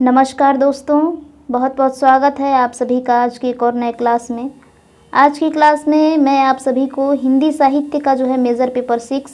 नमस्कार दोस्तों, बहुत बहुत स्वागत है आप सभी का आज की एक और नए क्लास में। आज की क्लास में मैं आप सभी को हिंदी साहित्य का जो है मेजर पेपर 6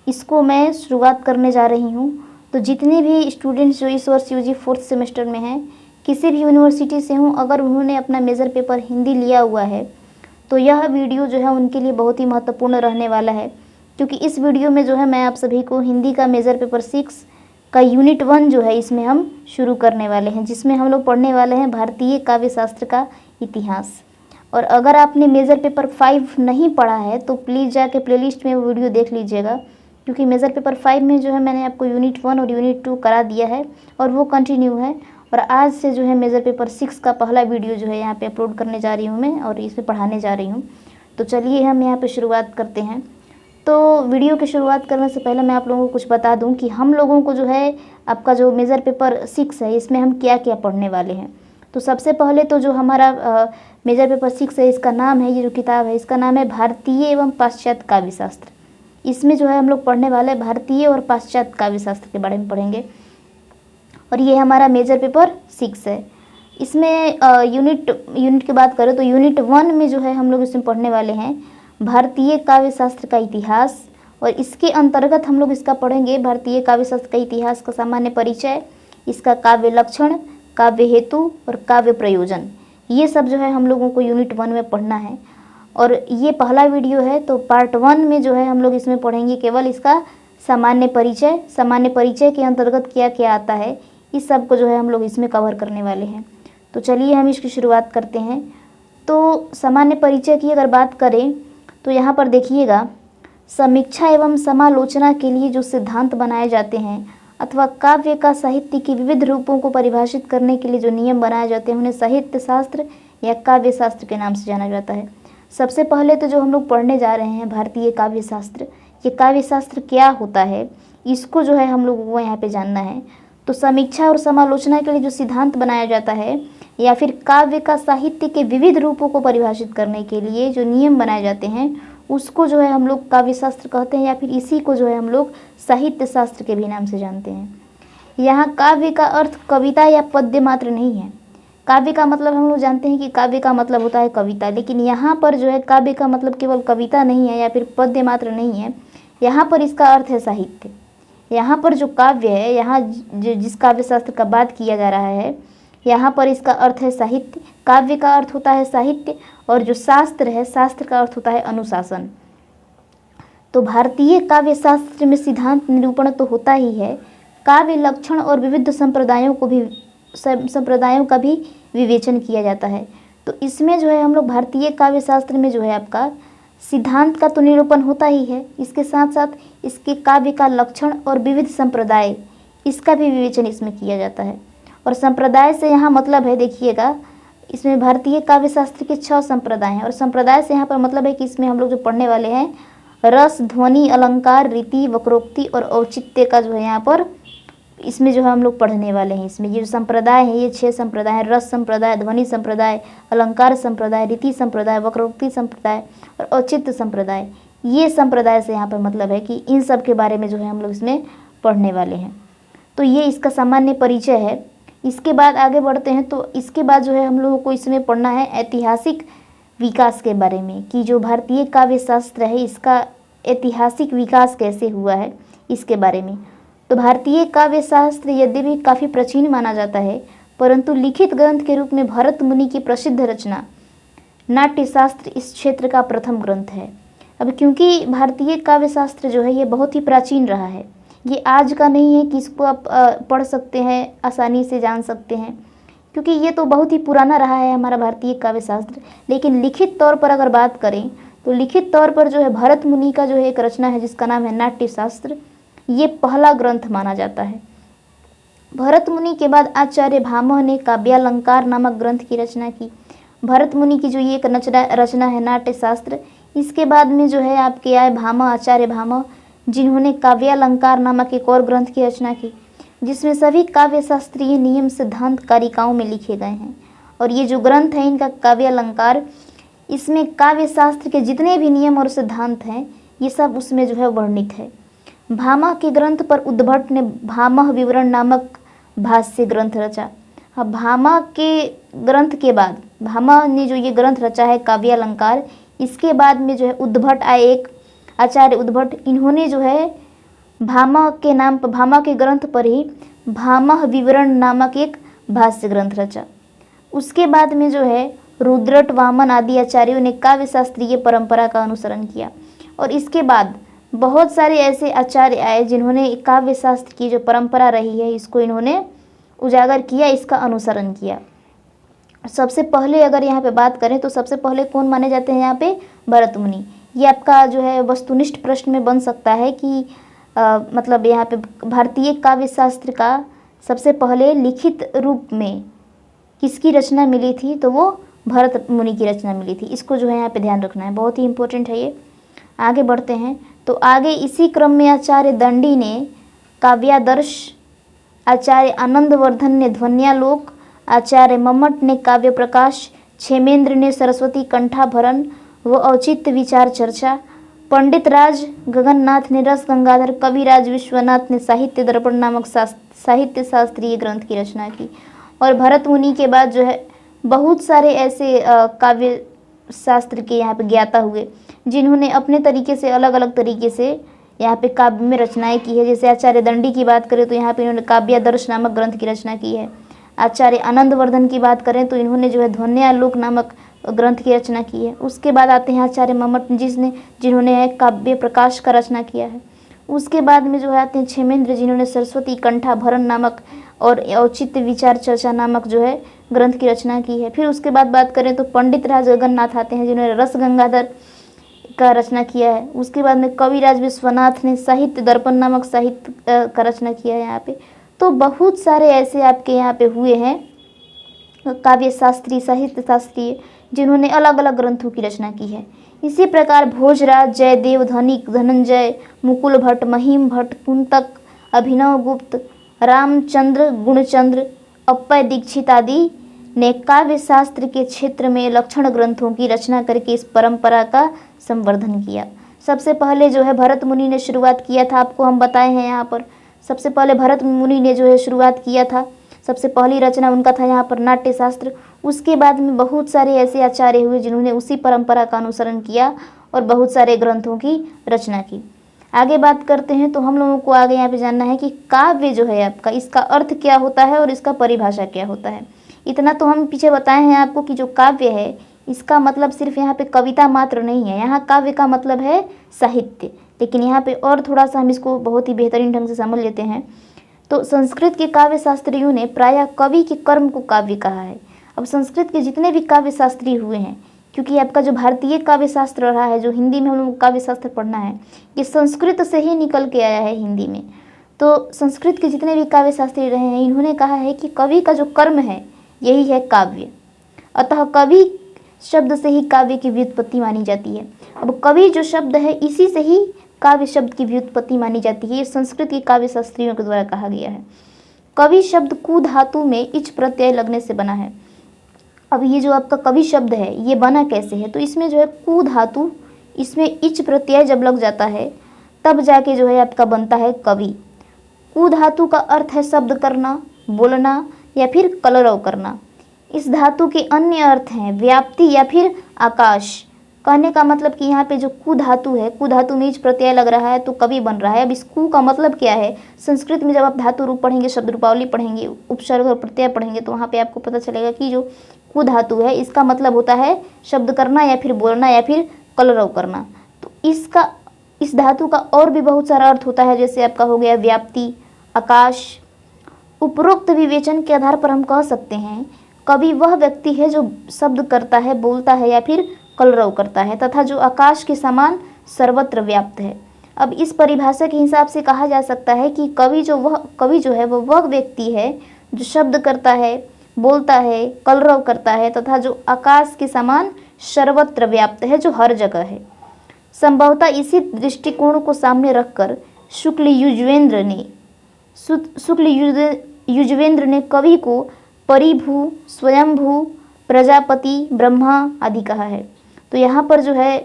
इसको मैं शुरुआत करने जा रही हूँ। तो जितने भी स्टूडेंट्स जो इस वर्ष यूजी 4th सेमेस्टर में हैं, किसी भी यूनिवर्सिटी से हों, अगर उन्होंने अपना मेजर पेपर हिंदी लिया हुआ है तो यह वीडियो जो है उनके लिए बहुत ही महत्वपूर्ण रहने वाला है, क्योंकि इस वीडियो में जो है मैं आप सभी को हिंदी का मेजर पेपर 6 का यूनिट 1 जो है इसमें हम शुरू करने वाले हैं, जिसमें हम लोग पढ़ने वाले हैं भारतीय काव्य शास्त्र का इतिहास। और अगर आपने मेजर पेपर 5 नहीं पढ़ा है तो प्लीज़ जाके प्लेलिस्ट में वो वीडियो देख लीजिएगा, क्योंकि मेजर पेपर 5 में जो है मैंने आपको यूनिट 1 और यूनिट 2 करा दिया है और वो कंटिन्यू है। और आज से जो है मेजर पेपर 6 का पहला वीडियो जो है यहाँ पे अपलोड करने जा रही हूँ मैं और इसमें पढ़ाने जा रही हूँ। तो चलिए हम यहाँ पे शुरुआत करते हैं। तो वीडियो की शुरुआत करने से पहले मैं आप लोगों को कुछ बता दूं कि हम लोगों को जो है आपका जो मेजर पेपर 6 है इसमें हम क्या क्या पढ़ने वाले हैं। तो सबसे पहले तो जो हमारा मेजर पेपर 6 है इसका नाम है, ये जो किताब है इसका नाम है भारतीय एवं पाश्चात्य काव्य शास्त्र। इसमें जो है हम लोग पढ़ने वाले भारतीय और पाश्चात्य काव्य शास्त्र के बारे में पढ़ेंगे और ये हमारा मेजर पेपर 6 है। इसमें यूनिट की बात करें तो यूनिट 1 में जो है हम लोग इसमें पढ़ने वाले हैं भारतीय काव्य शास्त्र का इतिहास, और इसके अंतर्गत हम लोग इसका पढ़ेंगे भारतीय काव्य शास्त्र का इतिहास का सामान्य परिचय, इसका काव्य लक्षण, काव्य हेतु और काव्य प्रयोजन। ये सब जो है हम लोगों को यूनिट 1 में पढ़ना है और ये पहला वीडियो है। तो पार्ट 1 में जो है हम लोग इसमें पढ़ेंगे केवल इसका सामान्य परिचय। सामान्य परिचय के अंतर्गत क्या क्या आता है इस सब को जो है हम लोग इसमें कवर करने वाले हैं। तो चलिए हम इसकी शुरुआत करते हैं। तो सामान्य परिचय की अगर बात करें तो यहाँ पर देखिएगा, समीक्षा एवं समालोचना के लिए जो सिद्धांत बनाए जाते हैं अथवा काव्य का साहित्य के विविध रूपों को परिभाषित करने के लिए जो नियम बनाए जाते हैं उन्हें साहित्य शास्त्र या काव्य शास्त्र के नाम से जाना जाता है। सबसे पहले तो जो हम लोग पढ़ने जा रहे हैं भारतीय काव्य शास्त्र, ये काव्य शास्त्र क्या होता है इसको जो है हम लोगों को यहाँ पे जानना है। तो समीक्षा और समालोचना के लिए जो सिद्धांत बनाया जाता है या फिर काव्य का साहित्य के विविध रूपों को परिभाषित करने के लिए जो नियम बनाए जाते हैं उसको जो है हम लोग काव्य शास्त्र कहते हैं, या फिर इसी को जो है हम लोग साहित्य शास्त्र के भी नाम से जानते हैं। यहाँ काव्य का अर्थ कविता या पद्य मात्र नहीं है। काव्य का मतलब हम लोग जानते हैं कि काव्य का मतलब होता है कविता, लेकिन यहाँ पर जो है काव्य का मतलब केवल कविता नहीं है या फिर पद्य मात्र नहीं है। यहाँ पर इसका अर्थ है साहित्य। यहाँ पर जो काव्य है, यहाँ जिस काव्य शास्त्र का बात किया जा रहा है यहाँ पर इसका अर्थ है साहित्य। काव्य का अर्थ होता है साहित्य और जो शास्त्र है, शास्त्र का अर्थ होता है अनुशासन। तो भारतीय काव्य शास्त्र में सिद्धांत निरूपण तो होता ही है, काव्य लक्षण और विविध संप्रदायों का भी विवेचन किया जाता है। तो इसमें जो है हम लोग भारतीय काव्य शास्त्र में जो है आपका सिद्धांत का तो निरूपण होता ही है, इसके साथ साथ इसके काव्य का लक्षण और विविध संप्रदाय इसका भी विवेचन इसमें किया जाता है। और संप्रदाय से यहाँ मतलब है, देखिएगा इसमें भारतीय काव्य शास्त्र के 6 संप्रदाय हैं और संप्रदाय से यहाँ पर मतलब है कि इसमें हम लोग जो पढ़ने वाले हैं रस, ध्वनि, अलंकार, रीति, वक्रोक्ति और औचित्य का जो है यहाँ पर इसमें जो है हम लोग पढ़ने वाले हैं। इसमें ये जो संप्रदाय है ये 6 संप्रदाय हैं, रस संप्रदाय, ध्वनि संप्रदाय, अलंकार संप्रदाय, रीति संप्रदाय, वक्रोक्ति संप्रदाय और औचित्य संप्रदाय। ये संप्रदाय से यहाँ पर मतलब है कि इन सब के बारे में जो है हम लोग इसमें पढ़ने वाले हैं। तो ये इसका सामान्य परिचय है। इसके बाद आगे बढ़ते हैं। तो इसके बाद जो है हम लोगों को इसमें पढ़ना है ऐतिहासिक विकास के बारे में, कि जो भारतीय काव्य शास्त्र है इसका ऐतिहासिक विकास कैसे हुआ है इसके बारे में। तो भारतीय काव्य शास्त्र यद्यपि काफ़ी प्राचीन माना जाता है, परंतु लिखित ग्रंथ के रूप में भरत मुनि की प्रसिद्ध रचना नाट्यशास्त्र इस क्षेत्र का प्रथम ग्रंथ है। अब क्योंकि भारतीय काव्य शास्त्र जो है ये बहुत ही प्राचीन रहा है, ये आज का नहीं है कि इसको आप पढ़ सकते हैं, आसानी से जान सकते हैं, क्योंकि ये तो बहुत ही पुराना रहा है हमारा भारतीय काव्य शास्त्र। लेकिन लिखित तौर पर अगर बात करें तो लिखित तौर पर जो है भरत मुनि का जो है एक रचना है जिसका नाम है नाट्यशास्त्र, ये पहला ग्रंथ माना जाता है। भरत मुनि के बाद आचार्य भामह ने काव्यालंकार नामक ग्रंथ की रचना की। भरत मुनि की जो ये एक रचना है नाट्यशास्त्र, इसके बाद में जो है आपके आए भामह, आचार्य भामह, जिन्होंने काव्यालंकार नामक एक और ग्रंथ की रचना की, जिसमें सभी काव्य शास्त्रीय नियम सिद्धांत कारिकाओं में लिखे गए हैं। और ये जो ग्रंथ है इनका काव्यालंकार, इसमें काव्य शास्त्र के जितने भी नियम और सिद्धांत हैं ये सब उसमें जो है वर्णित है। भामह के ग्रंथ पर उद्भट ने भामह विवरण नामक भाष्य ग्रंथ रचा। हाँ, भामा के ग्रंथ के बाद, भामा ने जो ये ग्रंथ रचा है काव्यालंकार, इसके बाद में जो है उद्भट आए, एक आचार्य उद्भट, इन्होंने जो है भामा के नाम पर, भामा के ग्रंथ पर ही भामह विवरण नामक एक भाष्य ग्रंथ रचा। उसके बाद में जो है रुद्रट, वामन आदि आचार्यों ने काव्य शास्त्रीय परंपरा का अनुसरण किया। और इसके बाद बहुत सारे ऐसे आचार्य आए जिन्होंने काव्य शास्त्र की जो परंपरा रही है इसको इन्होंने उजागर किया, इसका अनुसरण किया। सबसे पहले अगर यहाँ पे बात करें तो सबसे पहले कौन माने जाते हैं यहाँ पे? भरत मुनि। ये आपका जो है वस्तुनिष्ठ प्रश्न में बन सकता है कि मतलब यहाँ पे भारतीय काव्य शास्त्र का सबसे पहले लिखित रूप में किसकी रचना मिली थी, तो वो भरत मुनि की रचना मिली थी। इसको जो है यहाँ पे ध्यान रखना है, बहुत ही इंपॉर्टेंट है ये। आगे बढ़ते हैं तो आगे इसी क्रम में आचार्य दंडी ने काव्यादर्श, आचार्य आनंदवर्धन ने ध्वन्यालोक, आचार्य मम्मट ने काव्य प्रकाश, क्षेमेंद्र ने सरस्वती कंठाभरण व औचित्य विचार चर्चा, पंडित राज गगननाथ ने रस गंगाधर, कविराज विश्वनाथ ने साहित्य दर्पण नामक साहित्य शास्त्रीय ग्रंथ की रचना की। और भरत मुनि के बाद जो है बहुत सारे ऐसे काव्य शास्त्र के यहाँ पे ज्ञाता हुए जिन्होंने अपने तरीके से अलग अलग तरीके से यहाँ पे काव्य में रचनाएं की है। जैसे आचार्य दंडी की बात करें तो यहाँ पे इन्होंने काव्यादर्श नामक ग्रंथ की रचना की है। आचार्य आनंदवर्धन की बात करें तो इन्होंने जो है ध्वन्यालोक नामक ग्रंथ की रचना की है। उसके बाद आते हैं आचार्य मम्मट जिन्होंने काव्य प्रकाश का रचना किया है। उसके बाद में जो है आते हैं क्षेमेंद्र जिन्होंने सरस्वती कंठाभरण नामक और औचित्य विचार चर्चा नामक जो है ग्रंथ की रचना की है। फिर उसके बाद बात करें तो पंडित राज गगननाथ आते हैं जिन्होंने रस गंगाधर का रचना किया है। उसके बाद में कविराज विश्वनाथ ने साहित्य दर्पण नामक साहित्य का रचना किया है यहाँ पे। तो बहुत सारे ऐसे आपके यहाँ पे हुए हैं काव्य शास्त्री, साहित्य शास्त्रीय, जिन्होंने अलग अलग ग्रंथों की रचना की है। इसी प्रकार भोजराज, जयदेव, धनिक, धनंजय, मुकुल भट्ट, महिम भट्ट, कुंतक, अभिनव गुप्त, रामचंद्र, गुणचंद्र, अप्पय दीक्षित आदि ने काव्य शास्त्र के क्षेत्र में लक्षण ग्रंथों की रचना करके इस परंपरा का संवर्धन किया। सबसे पहले जो है भरत मुनि ने शुरुआत किया था, आपको हम बताए हैं यहाँ पर। सबसे पहले भरत मुनि ने जो है शुरुआत किया था, सबसे पहली रचना उनका था यहाँ पर नाट्य शास्त्र। उसके बाद में बहुत सारे ऐसे आचार्य हुए जिन्होंने उसी परंपरा का अनुसरण किया और बहुत सारे ग्रंथों की रचना की। आगे बात करते हैं तो हम लोगों को आगे यहाँ पे जानना है कि काव्य जो है आपका, इसका अर्थ क्या होता है और इसका परिभाषा क्या होता है। इतना तो हम पीछे बताए हैं आपको कि जो काव्य है इसका मतलब सिर्फ यहाँ पे कविता मात्र नहीं है। यहाँ काव्य का मतलब है साहित्य, लेकिन यहाँ पे और थोड़ा सा हम इसको बहुत ही बेहतरीन ढंग से समझ लेते हैं। तो संस्कृत के काव्य शास्त्रियों ने प्रायः कवि के कर्म को काव्य कहा है। अब संस्कृत के जितने भी काव्य शास्त्री हुए हैं, क्योंकि आपका जो भारतीय काव्य शास्त्र रहा है, जो हिंदी में हम लोग काव्य शास्त्र पढ़ना है, ये संस्कृत से ही निकल के आया है हिंदी में। तो संस्कृत के जितने भी काव्य शास्त्री रहे हैं, इन्होंने कहा है कि कवि का जो कर्म है यही है काव्य। अतः कवि शब्द से ही काव्य की व्युत्पत्ति मानी जाती है। अब कवि जो शब्द है इसी से ही काव्य शब्द की व्युत्पत्ति मानी जाती है। ये संस्कृत की काव्य शास्त्रियों के द्वारा कहा गया है। कवि शब्द कु धातु में इच प्रत्यय लगने से बना है। अब ये जो आपका कवि शब्द है ये बना कैसे है, तो इसमें जो है कु धातु, इसमें इच प्रत्यय जब लग जाता है तब जाके जो है आपका बनता है कवि। कु धातु का अर्थ है शब्द करना, बोलना या फिर कलरव करना। इस धातु के अन्य अर्थ हैं व्याप्ति या फिर आकाश। कहने का मतलब कि यहाँ पे जो कु धातु है, कु धातु में इच प्रत्यय लग रहा है तो कवि बन रहा है। अब इस कु का मतलब क्या है, संस्कृत में जब आप धातु रूप पढ़ेंगे, शब्द रूपावली पढ़ेंगे, उपसर्ग और प्रत्यय पढ़ेंगे तो वहाँ पे आपको पता चलेगा कि जो कु धातु है इसका मतलब होता है शब्द करना या फिर बोलना या फिर कलरव करना। तो इस धातु का और भी बहुत सारा अर्थ होता है, जैसे आपका हो गया व्याप्ति, आकाश। उपरोक्त विवेचन के आधार पर हम कह सकते हैं कवि वह व्यक्ति है जो शब्द करता है, बोलता है या फिर कलरव करता है तथा जो आकाश के समान सर्वत्र व्याप्त है। अब इस परिभाषा के हिसाब से कहा जा सकता है कि कवि जो है वह व्यक्ति है जो शब्द करता है, बोलता है, कलरव करता है तथा जो आकाश के समान सर्वत्र व्याप्त है, जो हर जगह है। संभवतः इसी दृष्टिकोण को सामने रखकर शुक्ल युजवेंद्र ने कवि को परिभू, स्वयंभू, प्रजापति, ब्रह्मा आदि कहा है। तो यहाँ पर जो है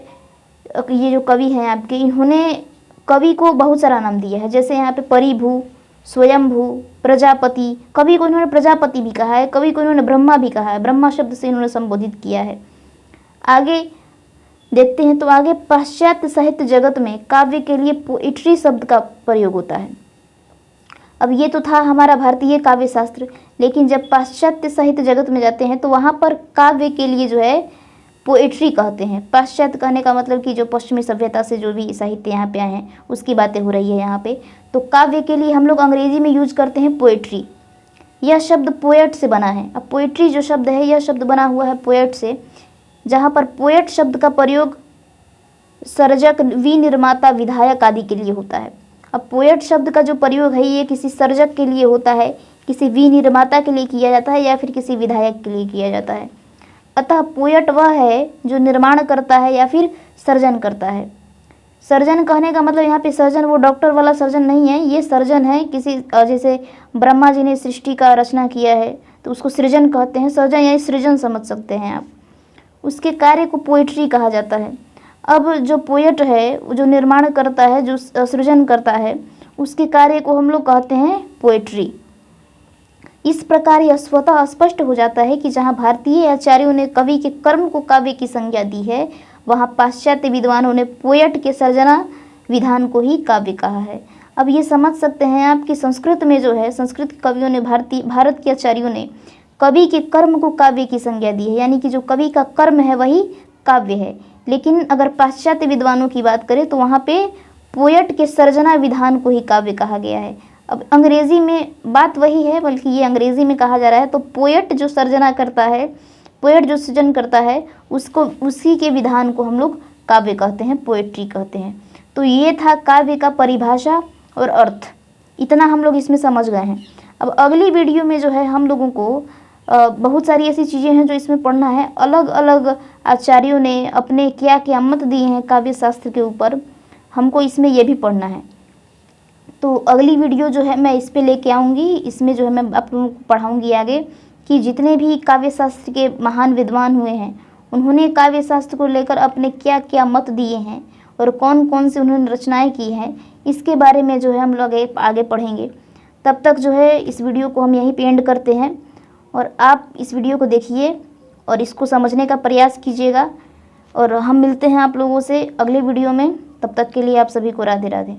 ये जो कवि हैं आपके, इन्होंने कवि को बहुत सारा नाम दिया है। जैसे यहाँ पे परिभू, स्वयंभू, प्रजापति, कभी को इन्होंने प्रजापति भी कहा है, कभी को इन्होंने ब्रह्मा भी कहा है, ब्रह्मा शब्द से इन्होंने संबोधित किया है। आगे देखते हैं तो आगे पाश्चात्य साहित्य जगत में काव्य के लिए पोइट्री शब्द का प्रयोग होता है। अब ये तो था हमारा भारतीय काव्य शास्त्र, लेकिन जब पाश्चात्य साहित्य जगत में जाते हैं तो वहाँ पर काव्य के लिए जो है पोएट्री कहते हैं। पाश्चात्य कहने का मतलब कि जो पश्चिमी सभ्यता से जो भी साहित्य यहाँ पे आए हैं उसकी बातें हो रही है यहाँ पे। तो काव्य के लिए हम लोग अंग्रेजी में यूज करते हैं पोएट्री। यह शब्द पोएट से बना है। अब पोएट्री जो शब्द है यह शब्द बना हुआ है पोएट से, जहाँ पर पोएट शब्द का प्रयोग सर्जक, विनिर्माता, विधायक आदि के लिए होता है। अब पोएट शब्द का जो प्रयोग है ये किसी सर्जक के लिए होता है, किसी विनिर्माता के लिए किया जाता है या फिर किसी विधायक के लिए किया जाता है। अतः पोएट वह है जो निर्माण करता है या फिर सर्जन करता है। सर्जन कहने का मतलब यहाँ पे सर्जन वो डॉक्टर वाला सर्जन नहीं है, ये सर्जन है किसी, जैसे ब्रह्मा जी ने सृष्टि का रचना किया है तो उसको सृजन कहते हैं। सर्जन यानी सृजन समझ सकते हैं आप। उसके कार्य को पोएट्री कहा जाता है। अब जो पोएट है, जो निर्माण करता है, जो सृजन करता है, उसके कार्य को हम लोग कहते हैं पोएट्री। इस प्रकार यह स्वतः स्पष्ट हो जाता है कि जहाँ भारतीय आचार्यों ने कवि के कर्म को काव्य की संज्ञा दी है, वहाँ पाश्चात्य विद्वानों ने पोएट के सर्जना विधान को ही काव्य कहा है। अब ये समझ सकते हैं आप कि संस्कृत में जो है, संस्कृत कवियों ने, भारत के आचार्यों ने कवि के कर्म को काव्य की संज्ञा दी है, यानी कि जो कवि का कर्म है वही काव्य है। लेकिन अगर पाश्चात्य विद्वानों की बात करें तो वहाँ पे पोएट के सर्जना विधान को ही काव्य कहा गया है। अब अंग्रेजी में बात वही है, बल्कि ये अंग्रेजी में कहा जा रहा है। तो पोएट जो सर्जना करता है, पोएट जो सृजन करता है, उसको, उसी के विधान को हम लोग काव्य कहते हैं, पोएट्री कहते हैं। तो ये था काव्य का परिभाषा और अर्थ, इतना हम लोग इसमें समझ गए हैं। अब अगली वीडियो में जो है हम लोगों को बहुत सारी ऐसी चीज़ें हैं जो इसमें पढ़ना है। अलग अलग आचार्यों ने अपने क्या क्या मत दिए हैं काव्य शास्त्र के ऊपर, हमको इसमें ये भी पढ़ना है। तो अगली वीडियो जो है मैं इस पे लेके आऊँगी। इसमें जो है मैं आप लोगों को पढ़ाऊँगी आगे कि जितने भी काव्य शास्त्र के महान विद्वान हुए हैं उन्होंने काव्य शास्त्र को लेकर अपने क्या क्या मत दिए हैं और कौन कौन से उन्होंने रचनाएं की हैं, इसके बारे में जो है हम लोग आगे पढ़ेंगे। तब तक जो है इस वीडियो को हम यहीं पे एंड करते हैं और आप इस वीडियो को देखिए और इसको समझने का प्रयास कीजिएगा। और हम मिलते हैं आप लोगों से अगले वीडियो में। तब तक के लिए आप सभी को राधे राधे।